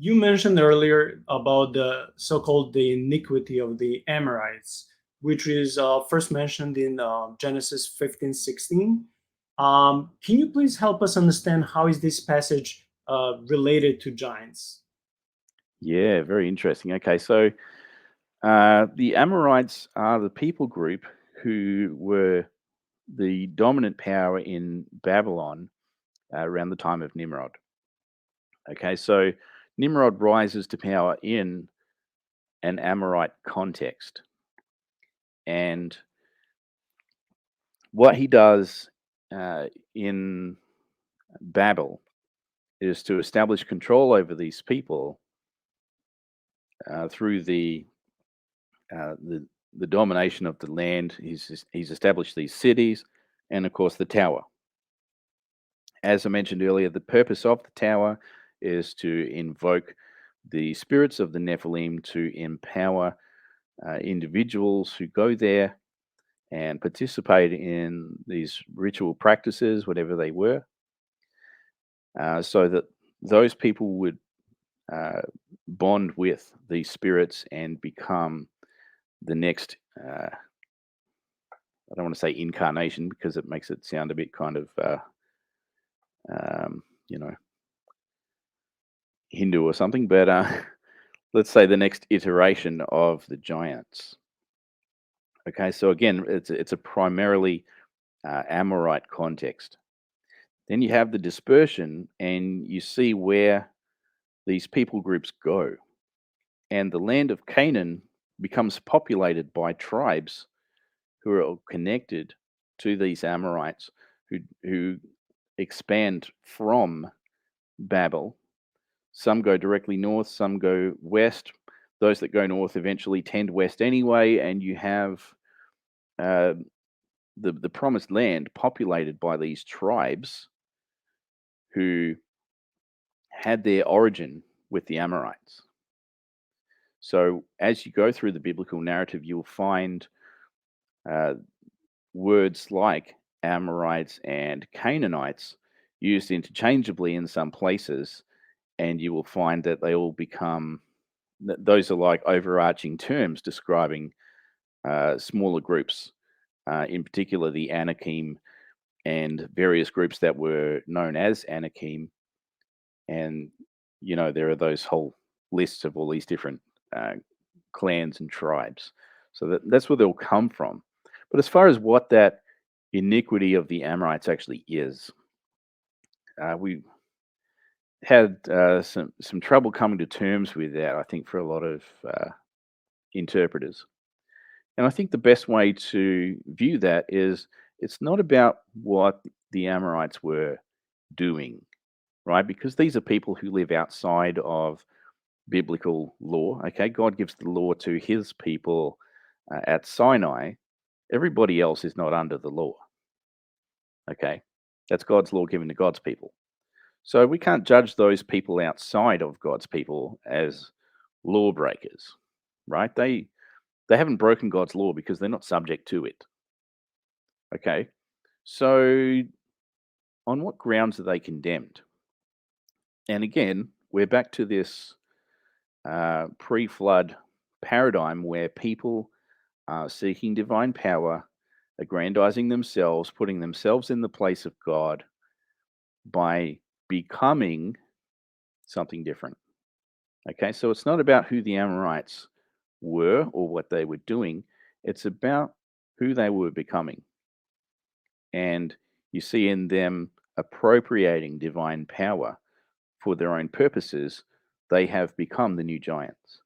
You mentioned earlier about the so-called the iniquity of the Amorites, which is first mentioned in Genesis 15:16. Can you please help us understand how is this passage related to giants? Yeah, very interesting. Okay, so the Amorites are the people group who were the dominant power in Babylon around the time of Nimrod. Okay, so Nimrod rises to power in an Amorite context. And what he does in Babel is to establish control over these people through uh, the the domination of the land. He's established these cities, and of course the tower. As I mentioned earlier, the purpose of the tower is to invoke the spirits of the Nephilim to empower individuals who go there and participate in these ritual practices, whatever they were, so that those people would uh, bond with these spirits and become the next. I don't want to say incarnation because it makes it sound a bit kind of, you know, Hindu or something, but let's say the next iteration of the giants. Okay, so again, it's a primarily Amorite context. Then you have the dispersion, and you see where these people groups go. And the land of Canaan becomes populated by tribes who are all connected to these Amorites who expand from Babel. Some go directly north, some go west. Those that go north eventually tend west anyway, and you have uh, the promised land populated by these tribes who had their origin with the Amorites. So as you go through the biblical narrative, you'll find uh, words like Amorites and Canaanites used interchangeably in some places, and you will find that they all become those are like overarching terms describing smaller groups, in particular the Anakim and various groups that were known as Anakim. And, there are those whole lists of all these different uh, clans and tribes. So that's where they'll come from. But as far as what that iniquity of the Amorites actually is, we had some trouble coming to terms with that. I think for a lot of interpreters, and I think the best way to view that is it's not about what the Amorites were doing, right? Because these are people who live outside of biblical law. Okay, God gives the law to His people at Sinai. Everybody else is not under the law. Okay, that's God's law given to God's people. So we can't judge those people outside of God's people as lawbreakers, right? They haven't broken God's law because they're not subject to it. Okay, so on what grounds are they condemned? And again, we're back to this pre-flood paradigm where people are seeking divine power, aggrandizing themselves, putting themselves in the place of God by becoming something different. Okay, so it's not about who the Amorites were or what they were doing, it's about who they were becoming. And you see in them appropriating divine power for their own purposes, they have become the new giants.